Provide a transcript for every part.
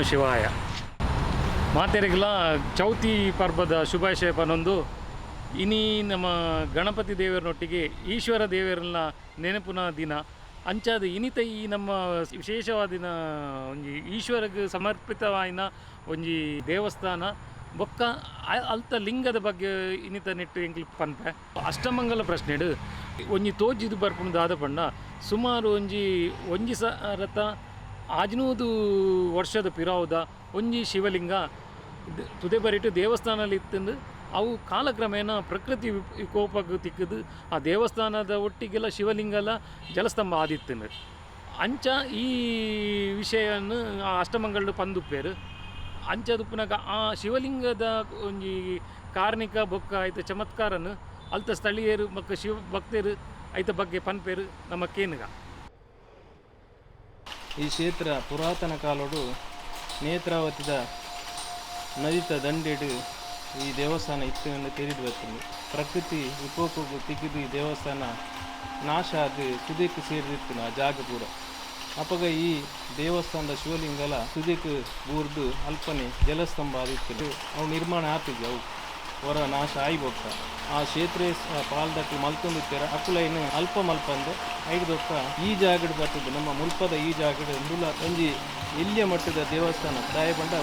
ನಮಃ ಶಿವಾಯ. ಮಾತೆರೆಗಳ ಚೌತಿ ಪರ್ವದ ಶುಭಾಶಯ ಪನೊಂದು ಇನಿ ನಮ್ಮ ಗಣಪತಿ ದೇವರನೊಟ್ಟಿಗೆ ಈಶ್ವರ ದೇವರನ್ನ ನೆನಪಿನ ದಿನ ಅಂಚಾದ ಇನಿತ ಈ ನಮ್ಮ ವಿಶೇಷವಾದಿನ ಒಂಜಿ ಈಶ್ವರಗೆ ಸಮರ್ಪಿತವಾಯಿನ ಒಂಜಿ ದೇವಸ್ಥಾನ ಬೊಕ್ಕ ಅಲ್ತ ಲಿಂಗದ ಬಗ್ಗೆ ಇನಿತ ನೆಟ್ಟು ಎಂಕ್ಲು ಪನ್ಪೆ ಅಷ್ಟಮಂಗಲ ಪ್ರಶ್ನೆಡು ಒಂಜಿ ತೋಜಿದು ಬರ್ಪುಣದು ಆದ ಪಂಡ ಸುಮಾರು ಒಂಜಿ ಸರತ 500 ವರ್ಷದ ಪಿರಾವುದ ಒಂಜಿ ಶಿವಲಿಂಗ ತುದೆ ಬರಿಟ್ಟು ದೇವಸ್ಥಾನದಲ್ಲಿ ಇತ್ತಂದು ಅವು ಕಾಲಕ್ರಮೇಣ ಪ್ರಕೃತಿ ವಿಕೋಪಕ್ಕೆ ತಿಕ್ಕದು ಆ ದೇವಸ್ಥಾನದ ಒಟ್ಟಿಗೆಲ್ಲ ಶಿವಲಿಂಗಲ ಜಲಸ್ತಂಭ ಆದಿತ್ತನು ಅಂಚ ಈ ವಿಷಯವನ್ನು ಅಷ್ಟಮಂಗಲ್ಡು ಪಂದುಪ್ಪೇರು ಅಂಚದುಪ್ಪನಾಗ ಆ ಶಿವಲಿಂಗದ ಒಂಜಿ ಕಾರ್ಣಿಕ ಬೊಕ್ಕ ಐತ ಚಮತ್ಕಾರನು ಅಲ್ತ ಸ್ಥಳೀಯರು ಮತ್ತು ಶಿವ ಭಕ್ತರು ಐತ ಬಗ್ಗೆ ಪನ್ಪೇರು ನಮ್ಮ ಕೇನುಗ. ಈ ಕ್ಷೇತ್ರ ಪುರಾತನ ಕಾಲೋಡು ನೇತ್ರಾವತಿದ ನದಿತ ದಂಡೆಡು ಈ ದೇವಸ್ಥಾನ ಇತ್ತು ತೆರೆದು ಬರ್ತದೆ. ಪ್ರಕೃತಿ ವಿಕೋಪಕ್ಕೂ ತಿಕ್ಕಿದು ಈ ದೇವಸ್ಥಾನ ನಾಶ ಅದು ಸುದಕ್ಕೆ ಸೇರಿದಿತ್ತು ಆ ಜಾಗ ಪೂರ ಅಪ್ಪಗ ಈ ದೇವಸ್ಥಾನದ ಶಿವಲಿಂಗಲ ಸುದಕ್ಕೆ ಬೂರ್ದು ಅಲ್ಪನೆ ಜಲಸ್ತಂಭ ಆದಿತ್ತು ಅವು ನಿರ್ಮಾಣ ಆಗ್ತಿದ್ವು ಅವು ಹೊರ ನಾಶ ಆಯ್ಬೋಕ್ಕ ಆ ಕ್ಷೇತ್ರ ಪಾಲ್ದಟ್ಟು ಮಲ್ಕೊಂಡಿರ್ತಾರೆ ಅಕ್ಕುಲೈನು ಅಲ್ಪ ಮಲ್ಪ ಅಂದ್ರೆ ಐದೊಕ್ಕ ಈ ಜಾಗಡ್ ಬರ್ತದೆ ನಮ್ಮ ಮುಲ್ಪದ ಈ ಜಾಗಡ್ ಮುಲ ಒಂಜಿ ಎಲ್ಲಿಯ ಮಟ್ಟದ ದೇವಸ್ಥಾನ ದಾಯ ಬಂಡ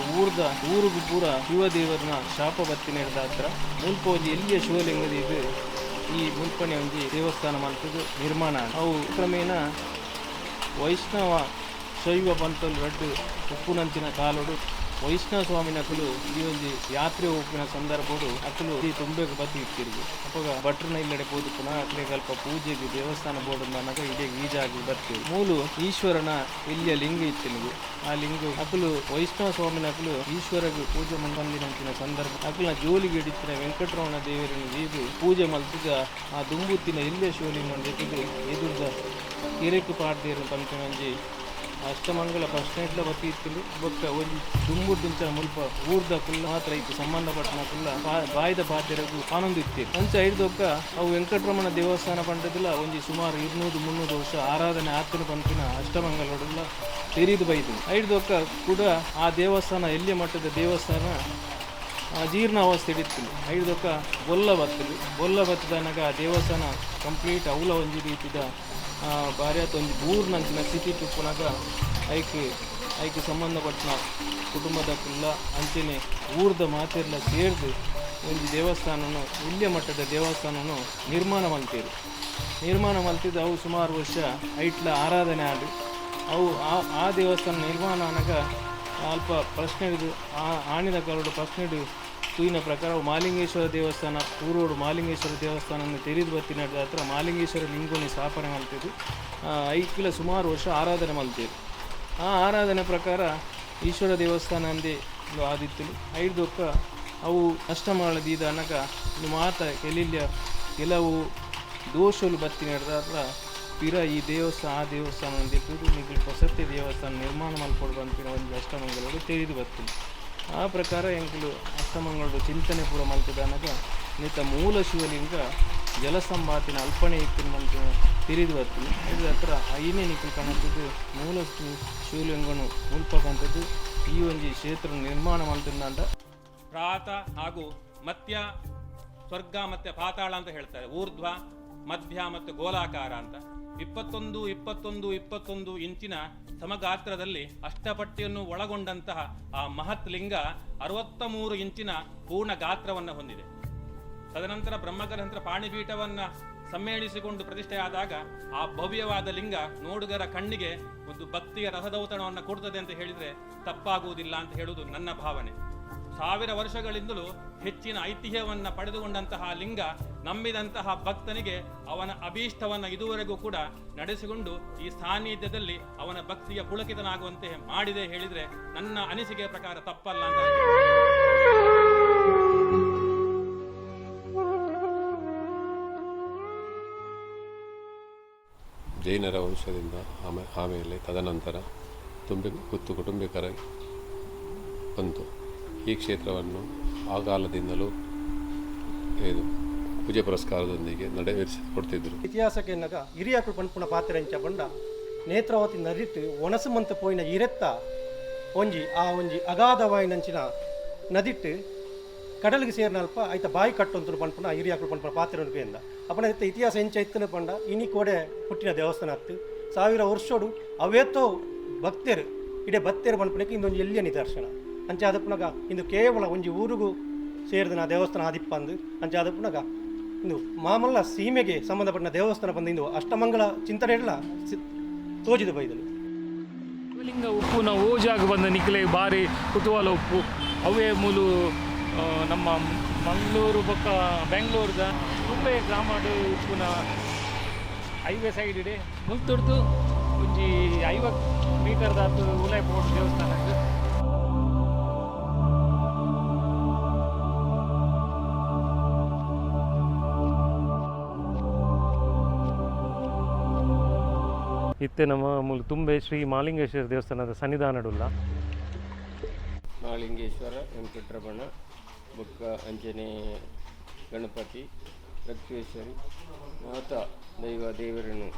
ಊರಿಗೂ ಪೂರ ಶಿವ ದೇವರನ್ನ ಶಾಪ ಬತ್ತಿ ನಡೆದ ಹತ್ರ ಮುಲ್ಪ ಒಂಜಿ ಎಲ್ಲಿಯ ಶಿವಲಿಂಗದ ಇದು ಈ ಮುಲ್ಪನೆ ಒಂಜಿ ದೇವಸ್ಥಾನ ಮಲ್ಪದು ನಿರ್ಮಾಣ ಅವು ಕ್ರಮೇಣ ವೈಷ್ಣವ ಶೈವ ಬಂತಲು ರಡ್ಡು ಉಪ್ಪುನಂಚಿನ ಕಾಲೋಡು ವೈಷ್ಣವ ಸ್ವಾಮಿನ ಅಕ್ಕಲು ಈ ಒಂದು ಯಾತ್ರೆ ಹೋಗಿನ ಸಂದರ್ಭಡು ಅಕ್ಕಲು ಈ ತುಂಬೆಗೆ ಬತ್ತಿ ಇಟ್ಟಿರ್ದು ಅಪ್ಪಾಗ ಭಟ್ರನ ಇಲ್ಲಡೆ ಪೋದು ಪುನಃ ಅಕ್ಕಲೆ ಸ್ವಲ್ಪ ಪೂಜೆಗೆ ದೇವಸ್ಥಾನ ಬೋರ್ಡ್ ಅನ್ನಕ ಇದೇ ಈಜಾಗಿ ಬರ್ತೀವಿ ಮೂಲು ಈಶ್ವರನ ಇಲ್ಲಿಯ ಲಿಂಗ ಇತ್ತು ಆ ಲಿಂಗ ಅಕ್ಕಲು ವೈಷ್ಣವ ಸ್ವಾಮಿನ ಅಕ್ಕಲು ಈಶ್ವರಗೆ ಪೂಜೆ ಬಂದಿನಂಚಿನ ಸಂದರ್ಭ ಅಕ್ಕಲ ಜೋಲಿಗೆ ಹಿಡಿತಿನ ವೆಂಕಟರಮಣ ದೇವರನ್ನು ಇದು ಪೂಜೆ ಮಲ್ತಿಗ ಆ ದುಂಬುತ್ತಿನ ಇಲ್ಲಿಯ ಶಿವಲಿಂಗ ಜೊತೆಗೆ ಎದುರ್ದ ಹಿರೇಕು ಪಾಡ್ದೇರು ಪಂಚಮಂಜಿ ಅಷ್ಟಮಂಗಲ ಪ್ರಶ್ನೆಟ್ಲ ಬತ್ತಿ ಇತ್ತು ಬೊಕ್ಕ ಒಂದು ದುಂಬುಡ್ದುಂಚ ಮುಲ್ಪ ಊರ್ದ ಕುಲ್ಲ ಮಾತ್ರ ಇತ್ತು ಸಂಬಂಧಪಟ್ಟನ ಕುಲ್ಲ ಬಾಯ್ದ ಪಾತೆರಗು ಆನಂದ ಇತ್ತು ಅಂಚ ಐದೊಕ್ಕ ಅವು ವೆಂಕಟರಮಣ ದೇವಸ್ಥಾನ ಪಂಡದಿಲ್ಲ ಒಂಜಿ ಸುಮಾರು 200-300 ವರ್ಷ ಆರಾಧನೆ ಆತನ ಪಂಪಿನ ಅಷ್ಟಮಂಗಲೋಡೆಲ್ಲ ತೆರೀದು ಬೈದು ಐದೊಕ್ಕ ಕೂಡ ಆ ದೇವಸ್ಥಾನ ಎಲ್ಲಿಯ ಮಟ್ಟದ ದೇವಸ್ಥಾನ ಜೀರ್ಣಾವಸ್ಥೆ ಹಿಡಿತಿಲ್ಲ ಐದೊಕ್ಕ ಬೊಲ್ಲ ಬತ್ತದನಾಗ ಆ ದೇವಸ್ಥಾನ ಕಂಪ್ಲೀಟ್ ಅವಲ ಒಂಜಿ ರೀತಿದ ಭಾರಿ ಆತ ಒಂದು ಊರ್ನಂಚಿನ ಸ್ಥಿತಿ ತುಪ್ಪನಾಗ ಐಕೆ ಸಂಬಂಧಪಟ್ಟ ಕುಟುಂಬದ ಕುಲ್ಲ ಅಂಚೆನೆ ಊರ್ದ ಮಾತೆಲ್ಲ ಸೇರಿದು ಒಂದು ದೇವಸ್ಥಾನನು ಇಲ್ಲಿಯ ಮಟ್ಟದ ದೇವಸ್ಥಾನನು ನಿರ್ಮಾಣ ಮಲ್ತಿದ್ದು ಅವು ಸುಮಾರು ವರ್ಷ ಐಟ್ಲ ಆರಾಧನೆ ಆಡು ಅವು ಆ ದೇವಸ್ಥಾನ ನಿರ್ಮಾಣ ಅನ್ನಾಗ ಅಲ್ಪ ಪ್ರಶ್ನೆ ಹಿಡಿದು ಆಣಿದ ಕಾಲೋಡು ಪ್ರಶ್ನೆ ಹಿಡಿದು ತೂಯಿನ ಪ್ರಕಾರ ಮಹಾಲಿಂಗೇಶ್ವರ ದೇವಸ್ಥಾನ ಊರೋಡು ಮಹಾಲಿಂಗೇಶ್ವರ ದೇವಸ್ಥಾನವನ್ನು ತೆರೆದು ಬತ್ತಿ ನಡೆದ ಹತ್ರ ಮಹಾಲಿಂಗೇಶ್ವರ ಲಿಂಗೋನಿ ಸ್ಥಾಪನೆ ಮಲ್ತಿದ್ದು ಐಕ್ಕಿಲ ಸುಮಾರು ವರ್ಷ ಆರಾಧನೆ ಮಲ್ತಿದ್ದು ಆ ಆರಾಧನೆ ಪ್ರಕಾರ ಈಶ್ವರ ದೇವಸ್ಥಾನ ಅಂದೇ ಆದಿತ್ತು ಐದೊಕ್ಕ ಅವು ಅಷ್ಟಮಾಳದೀದ ಅನ್ನಕ ಮಾತ ಕೆಲವು ದೋಷಲು ಬತ್ತಿ ನಡೆದ ಹತ್ರ ಪಿರ ಈ ದೇವಸ್ಥಾನ ಆ ದೇವಸ್ಥಾನ ಅಂದಿದ್ದು ನಿಗಲ್ಪ ಸತ್ಯ ದೇವಸ್ಥಾನ ನಿರ್ಮಾಣ ಮಲ್ಪಡು ಬಂತಿನ ಒಂದು ಅಷ್ಟಮಂಗಲೋಡು ತೆರೆದು ಬರ್ತೀನಿ ಆ ಪ್ರಕಾರ ಎಂಕಲು ಅಷ್ಟಮಂಗಳೋಡು ಚಿಂತನೆ ಪೂರ ಮಲ್ತದ ಅನ್ನಗ ನಿತ ಮೂಲ ಶಿವಲಿಂಗ ಜಲಸಂಭಾತಿನ ಅಲ್ಪನೆ ಇತ್ತಿನ ಮಲ್ತಿನ ತಿರಿದು ಬರ್ತೀನಿ ಇದ್ರ ಹತ್ರ ಐನೇ ನಿಖಲು ಕಾಣುತ್ತಿದ್ದು ಮೂಲ ಶಿವಲಿಂಗನು ಮುಲ್ಪಕ್ಕಂಥದ್ದು ಈ ಒಂದು ಕ್ಷೇತ್ರ ನಿರ್ಮಾಣ ಮಲ್ತಿದ್ದ ಅಂತ ಪ್ರಾತ ಹಾಗೂ ಮಧ್ಯ ಸ್ವರ್ಗ ಮತ್ತು ಪಾತಾಳ ಅಂತ ಹೇಳ್ತಾರೆ. ಊರ್ಧ್ವ ಮಧ್ಯ ಮತ್ತು ಗೋಲಾಕಾರ ಅಂತ 21 ಇಂಚಿನ ಸಮಗಾತ್ರದಲ್ಲಿ ಅಷ್ಟಪಟ್ಟಿಯನ್ನು ಒಳಗೊಂಡಂತಹ ಆ ಮಹತ್ ಲಿಂಗ 63 ಇಂಚಿನ ಪೂರ್ಣ ಗಾತ್ರವನ್ನು ಹೊಂದಿದೆ. ತದನಂತರ ಬ್ರಹ್ಮಗ್ರಂಥರ ಪಾಣಿಪೀಠವನ್ನು ಸಮ್ಮೇಳಿಸಿಕೊಂಡು ಪ್ರತಿಷ್ಠೆಯಾದಾಗ ಆ ಭವ್ಯವಾದ ಲಿಂಗ ನೋಡುಗರ ಕಣ್ಣಿಗೆ ಒಂದು ಭಕ್ತಿಯ ರಸದೌತಣವನ್ನು ಕೊಡ್ತದೆ ಅಂತ ಹೇಳಿದರೆ ತಪ್ಪಾಗುವುದಿಲ್ಲ ಅಂತ ಹೇಳುವುದು ನನ್ನ ಭಾವನೆ. 1000 ವರ್ಷಗಳಿಂದಲೂ ಹೆಚ್ಚಿನ ಐತಿಹ್ಯವನ್ನು ಪಡೆದುಕೊಂಡಂತಹ ಲಿಂಗ ನಂಬಿದಂತಹ ಭಕ್ತನಿಗೆ ಅವನ ಅಭೀಷ್ಟವನ್ನು ಇದುವರೆಗೂ ಕೂಡ ನಡೆಸಿಕೊಂಡು ಈ ಸಾನ್ನಿಧ್ಯದಲ್ಲಿ ಅವನ ಭಕ್ತಿಯ ಪುಳಕಿತನಾಗುವಂತೆ ಮಾಡಿದೆ ಹೇಳಿದರೆ ನನ್ನ ಅನಿಸಿಕೆಯ ಪ್ರಕಾರ ತಪ್ಪಲ್ಲ ಅಂತ. ಜೈನರ ವಂಶದಿಂದ ಆಮೇಲೆ ತದನಂತರ ಕುಟುಂಬಿಕರ ಬಂತು. ಈ ಕ್ಷೇತ್ರವನ್ನು ಆ ಕಾಲದಿಂದಲೂ ಇದು ಪೂಜೆ ಪುರಸ್ಕಾರದೊಂದಿಗೆ ನಡೆಸಿಕೊಡ್ತಿದ್ರು. ಇತಿಹಾಸಕ್ಕೆ ಎನ್ನಗ ಹಿರಿಯಕರು ಪಂಪುಣ ಪಾತ್ರೆಂಚ ಬಂಡ ನೇತ್ರಾವತಿ ನರಿತು ಒಣಸುಮಂತ ಪೋಯಿನ ಇರೆತ್ತ ಒಂಜಿ ಅಗಾಧವಾಯಿನಂಚಿನ ನದಿಟ್ಟು ಕಡಲಿಗೆ ಸೇರಿನಲ್ಪ ಐತ ಬಾಯಿ ಕಟ್ಟೊಂತರು ಪಂಪನ ಹಿರಿಯಾಕಲು ಪಂಪನ ಪಾತ್ರ ರೂಪಾಯಿಂದ ಅಪ್ಪನ ಇತ್ತ ಇತಿಹಾಸ ಹೆಂಚ ಇತ್ತನ ಪಂಡ ಇನಿ ಕೋಡೆ ಹುಟ್ಟಿನ ದೇವಸ್ಥಾನ ಹತ್ತು 1000 ವರ್ಷೋಡು ಅವೇತೋ ಭಕ್ತರು ಇಡೇ ಭಕ್ತರು ಪಂಪನಕ್ಕೆ ಇಂದೊಂದು ಎಲ್ಲಿಯ ನಿದರ್ಶನ ಅಂಚೆ ಅದಪ್ಪನಾಗ ಇಂದು ಕೇವಲ ಒಂಜಿ ಊರಿಗೂ ಸೇರಿದ ದೇವಸ್ಥಾನ ಆದಿಪ್ಪ ಅಂದು ಅಂಚೆ ಅದಪ್ಪನಾಗ ಇಂದು ಮಾಮಲ್ಲ ಸೀಮೆಗೆ ಸಂಬಂಧಪಟ್ಟ ದೇವಸ್ಥಾನ ಬಂದು ಇಂದು ಅಷ್ಟಮಂಗಲ ಚಿಂತನೆ ಎಲ್ಲ ತೋಜಿದು ಬೈದಲು ಶಿವಲಿಂಗ ಉಪ್ಪುನ ಓಜಾಗ ಬಂದ ನಿಖಲೆ ಭಾರಿ ಕುತೂಹಲ ಉಪ್ಪು ಅವೇ ಮೂಲು ನಮ್ಮ ಮಂಗಳೂರು ಪಕ್ಕ ಬೆಂಗಳೂರದ ಥುಂಬೆ ಗ್ರಾಮಡು ಉಪ್ಪುನ ಹೈವೇ ಸೈಡ್ ಇದೆ ಮುಲ್ತೊಡ್ದು ಒಂಜಿ 50 ಮೀಟರ್ದ ಉಲೈ ಪೋಡ್ ದೇವಸ್ಥಾನ ಇದು. ಇತ್ತೆ ನಮ್ಮ ಮೂಲ ತುಂಬೆ ಶ್ರೀ ಮಹಾಲಿಂಗೇಶ್ವರ ದೇವಸ್ಥಾನದ ಸನ್ನಿಧಾನಡುಲ್ಲ ಮಹಾಲಿಂಗೇಶ್ವರ ವೆಂಕಟರಮಣ ಬೊಕ್ಕ ಅಂಜನೆ ಗಣಪತಿ ರಕ್ತೇಶ್ವರಿ ಮಾತಾ ದೈವ ದೇವರನ್ನು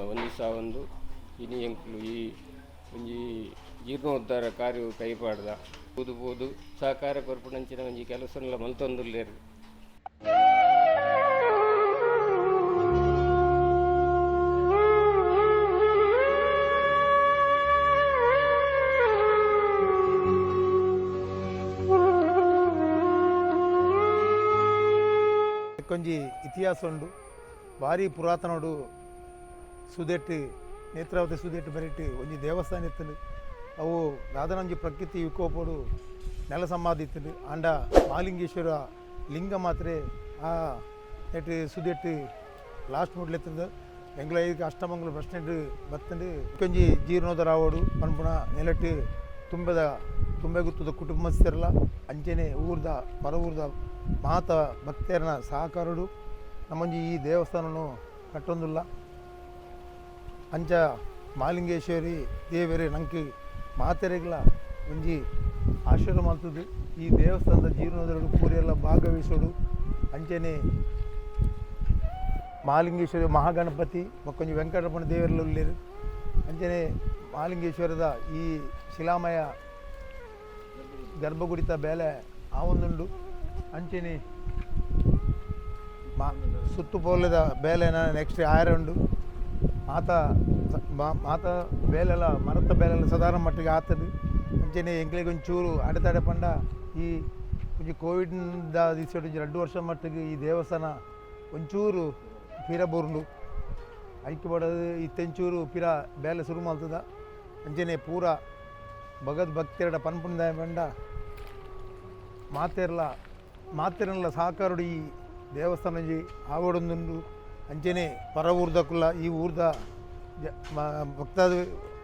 ವಂದಿಸಾವೊಂದು ಇನಿ ಎಂಕ್ಲು ಈ ಒಂಜಿ ಜೀರ್ಣೋದ್ಧಾರ ಕಾರ್ಯವು ಕೈಪಾಡ್ದ ಪೋದು ಸಹಕಾರ ಕೊರ್ಪುನಂಚಿನ ಒಂಜಿ ಕೆಲಸನೆಲ್ಲ ಮಲ್ತೊಂದುಲ್ಲೇರು. ಕೊಂಜಿ ಇತಿಹಾಸ ಉಂಡು ಭಾರಿ ಪುರಾತನೋಡು ಸುದೆಟ್ಟು ನೇತ್ರಾವತಿ ಸುದೆಟ್ಟು ಬರಿಟ್ಟು ಒಂಜಿ ದೇವಸ್ಥಾನ ಇತ್ತಲು ಅವು ರಾಧನಂಜಿ ಪ್ರಕೃತಿ ವಿಕೋಪೋಡು ನೆಲ ಸಮಾಧಿ ಇತ್ತಲು ಆಂಡ ಮಹಾಲಿಂಗೇಶ್ವರ ಲಿಂಗ ಮಾತ್ರ ಆ ನೆಟ್ಟು ಸುದೆಟ್ಟು ಲಾಸ್ಟ್ ಮುಡ್ಲೆತ್ತದ ಬೆಂಗಳೂರಿಗೆ ಅಷ್ಟಮಂಗಲ ಬಸ್ ಸ್ಟ್ಯಾಂಡ್ ಬತ್ತಂಡು ಕೊಂಜಿ ಜೀರ್ಣೋದ್ಧಾರ ಆವೋಡು ಪನ್ಪುಣ ನೆಲಟ್ಟು ತುಂಬೆ ಗುತ್ತದ ಕುಟುಂಬಸ್ಥರಲ್ಲ ಅಂಚೆನೆ ಊರ್ದ ಪರ ಊರ್ದ ಮಾತ ಭಕ್ತರನ ಸಹಕಾರಡು ನಮ್ಮಂಜಿ ಈ ದೇವಸ್ಥಾನನು ಕಟ್ಟೊಂದುಲ್ಲ ಅಂಚ ಮಹಾಲಿಂಗೇಶ್ವರಿ ದೇವರೇ ನಂಗೆ ಮಾತೆರೆಗಳ ಒಂಜಿ ಆಶೀರ್ವಾದ ಮಾಡ್ತದೆ. ಈ ದೇವಸ್ಥಾನದ ಜೀರ್ಣೋದ್ಧಾರ ಪೂರೆಲ್ಲ ಭಾಗವಹಿಸೋಡು ಅಂಚೆನೆ ಮಹಾಲಿಂಗೇಶ್ವರಿ ಮಹಾಗಣಪತಿ ಮಕ್ಕೊಂಜಿ ವೆಂಕಟರಮಣ ದೇವರೆಲ್ಲ ಉಳ್ಳೇರು ಅಂಚನೆ ಮಹಾಲಿಂಗೇಶ್ವರದ ಈ ಶಿಲಾಮಯ ಗರ್ಭಗುಡಿತ ಬೇಲೆ ಆವೊಂದುಂಡು ಅಂಚನೆ ಸುತ್ತುಪೋಲದ ಬೇಲೆನ ನೆಕ್ಸ್ಟ್ ಉಂಡು ಮಾತ ಬೇಲೆಲ್ಲ ಮರತ ಬೇಲೆಲ್ಲ ಸಾಧಾರಣ ಮಟ್ಟಿಗೆ ಆತದು ಅಂಚನೆ ಎಂಕ್ಲೆಗೆ ಒಂಚೂರು ಅಡೆತಡೆ ಪಂಡ ಈ ಒಂಚೂರು ಕೋವಿಡ್ನಿಂದ ದಿಸೋಡು 2 ವರ್ಷ ಮಟ್ಟಿಗೆ ಈ ದೇವಸ್ಥಾನ ಒಂಚೂರು ಪಿರ ಬುರುಂಡು ಐಕ್ಯ ಪಡೋದು ಇತ್ತೆಂಚೂರು ಪಿರ ಬೇಲೆ ಶುರು ಮಾಡ್ತದ ಅಂಚನೆ ಪೂರ ಭಕ್ತಿಯರ ಪನ್ಪುಂದ ಪಂಡ ಮಾತೆರಲ್ಲ ಸಹಕಾರಡು ಈ ದೇವಸ್ಥಾನ ಆವಡೊಂದುಂಡು ಅಂಚನೆ ಪರ ಊರ್ದಕ್ಕುಲ್ಲ ಈ ಊರ್ದ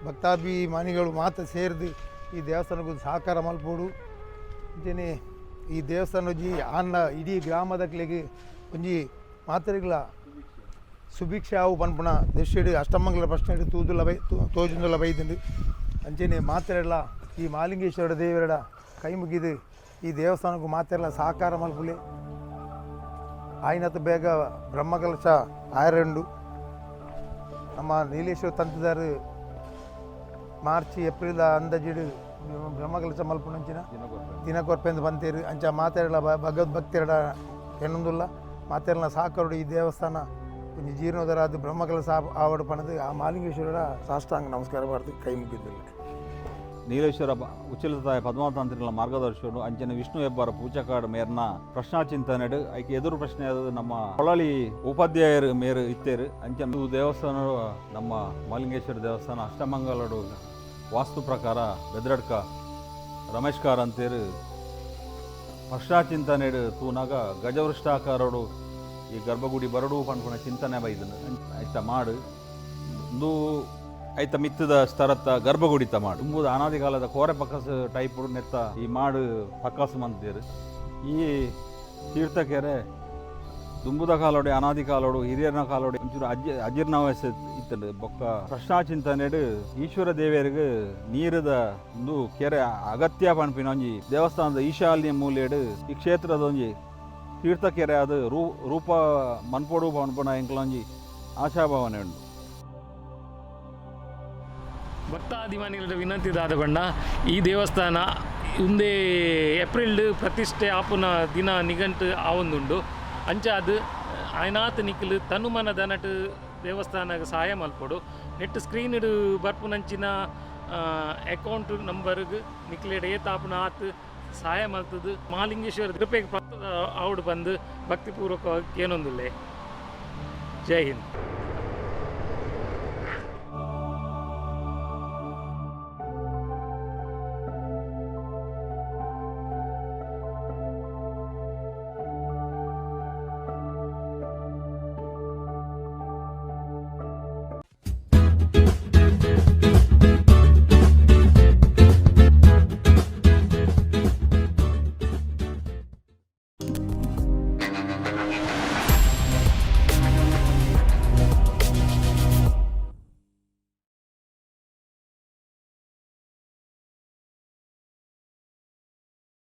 ಭಕ್ತಾಭಿಮಾನಿಗಳು ಮಾತ ಸೇರಿದು ಈ ದೇವಸ್ಥಾನಕ್ಕೂ ಸಹಕಾರ ಮಲ್ಪೋಡು ಅಂಚನೆ ಈ ದೇವಸ್ಥಾನ ಆನ್ನ ಇಡೀ ಗ್ರಾಮದಕ್ಲೆಗೆ ಒಂಜಿ ಮಾತೆರೆಗಳ ಸುಭಿಕ್ಷೆ ಆವು ಪನ್ಪುಣ ದೆಶೆಡು ಅಷ್ಟಮಂಗಲ ಬಸ್ ಸ್ಟ್ಯಾಂಡ್ ತೋಜುಂದುಲ ಬೈದುಂಡು ಅಂಚನೆ ಮಾತೆರೆಲ್ಲ ಈ ಮಹಾಲಿಂಗೇಶ್ವರ ದೇವರ ಕೈ ಮುಗಿದು ಈ ದೇವಸ್ಥಾನಕ್ಕೂ ಮಾತೆರೆಲ್ಲ ಸಹಕಾರ ಮಲ್ಪುಲೆ ಆಯ್ನತ್ತು ಬೇಗ ಬ್ರಹ್ಮಕಲಶ ಆಯರಂಡು ನಮ್ಮ ನೀಲೇಶ್ವರ ತಂತ್ರದಾರು ಮಾರ್ಚ್ ಏಪ್ರಿಲ್ ಅಂದಾಜಿಡು ಬ್ರಹ್ಮಕಲಶ ಮಲ್ಪುನಂಚಿನ ದಿನಕೊರ್ಪೆಂದು ಬಂತೇರು ಅಂಚ ಮಾತೆರೆಲ್ಲ ಭಗವದ್ಭಕ್ತಿಯರ ಎನ್ನೊಂದುಲ್ಲ ಮಾತೆರೆಲ್ಲ ಸಹಕಾರಡು ಈ ದೇವಸ್ಥಾನ ಒಂಜಿ ಜೀರ್ಣೋದ್ಧಾರ ಅದು ಬ್ರಹ್ಮಕಲಶ ಆವಡು ಪಣದು ಆ ಮಹಾಲಿಂಗೇಶ್ವರ ಸಾಷ್ಟಾಂಗ ನಮಸ್ಕಾರ ಮಾಡ್ದು ಕೈ ಮುಗಿದ್ದಿಲ್ಲ. ನೀಲೇಶ್ವರ ಉಚ್ಚಿಲತಾಯ ಪದ್ಮಾವತಾಂತ್ರಿಗಳ ಮಾರ್ಗದರ್ಶಕರು ಅಂಚನೆ ವಿಷ್ಣು ಹೆಬ್ಬಾರ ಪೂಜಾಕಾಡು ಮೇರ್ನ ಪ್ರಶ್ನಾ ಚಿಂತನೆಡು ಐಕೆ ಎದುರು ಪ್ರಶ್ನೆ ಅದು ನಮ್ಮ ಹೊಳಲಿ ಉಪಾಧ್ಯಾಯರು ಮೇರು ಇತ್ತೇರು ಅಂಚನೆ ದೇವಸ್ಥಾನ ನಮ್ಮ ಮಹಾಲಿಂಗೇಶ್ವರ ದೇವಸ್ಥಾನ ಅಷ್ಟಮಂಗಲಡು ವಾಸ್ತು ಪ್ರಕಾರ ಬೆದ್ರಡ್ಕ ರಮೇಶ್ಕಾರ್ ಅಂತೇರು ಪ್ರಶ್ನಾ ಚಿಂತನೆಡು ತೂನಾಗ ಗಜವೃಷ್ಟಾಕಾರಡು ಈ ಗರ್ಭಗುಡಿ ಬರಡು ಪನ್ಪುಣ ಚಿಂತನೆ ಬೈದನು ಐತ ಮಾಡು ಒಂದು ಐತ ಮಿತ್ತದ ಸ್ತರತ್ತ ಗರ್ಭಗುಡಿತ ಮಾಡು ತುಂಬುದು ಅನಾದಿ ಕಾಲದ ಕೋರೆ ಪಕ್ಕಸು ಟೈಪ್ ನೆತ್ತ ಈ ಮಾಡು ಪಕ್ಕಸು ಮಂತೀರು ಈ ತೀರ್ಥಕೆರೆ ದುಂಬುದ ಕಾಲೋಡೆ ಅನಾದಿ ಕಾಲೋಡು ಹಿರಿಯರನ ಕಾಲೋಡೆ ಒಂಚೂರು ಅಜೀರ್ಣಾವಯಸ ಇತ್ತಲು ಬೊಕ್ಕ ಪ್ರಶ್ನಾ ಚಿಂತನೆಡು ಈಶ್ವರ ದೇವಿಯರಿಗೆ ನೀರದ ಒಂದು ಕೆರೆ ಅಗತ್ಯ ಪನ್ಪಿನ ಒಂಜಿ ದೇವಸ್ಥಾನದ ಈಶಾನ್ಯ ಮೂಲೆಡು ಈ ಕ್ಷೇತ್ರದ ಒಂಜಿ ತೀರ್ಥಕೆರೆ ಅದು ರೂಪ ಮನ್ಪೊಡು ಪನ್ಪುಣ ಎಂಕ್ಲೊಂಜಿ ಆಶಾಭಾವನೆ ಉಂಟು. ಭಕ್ತಾಭಿಮಾನಿಗಳ ವಿನಂತಿದಾದ ಬಣ್ಣ ಈ ದೇವಸ್ಥಾನ ಒಂದೇ ಏಪ್ರಿಲ್ ಪ್ರತಿಷ್ಠೆ ಆಪುನ ದಿನ ನಿಘಂಟು ಆವೊಂದುಂಡು ಅಂಚ ಅದು ಆಯ್ನಾತ್ ನಿಖಿಲ್ ತನುಮನ ದನಟ್ ದೇವಸ್ಥಾನಕ್ಕೆ ಸಹಾಯ ಮಲ್ಪಡು ನೆಟ್ ಸ್ಕ್ರೀನ್ ಬರ್ಪುನಂಚಿನ ಅಕೌಂಟ್ ನಂಬರ್ಗೆ ನಿಖಿಲೆಡ್ ಏತಾಪುನ ಆತ್ ಸಹಾಯ ಮಲ್ತದು ಮಹಾಲಿಂಗೇಶ್ವರ ಕೃಪೆಗೆ ಆವುಡು ಬಂದು ಭಕ್ತಿಪೂರ್ವಕವಾಗಿ ಏನೊಂದಿಲ್ಲ. ಜೈ ಹಿಂದ್.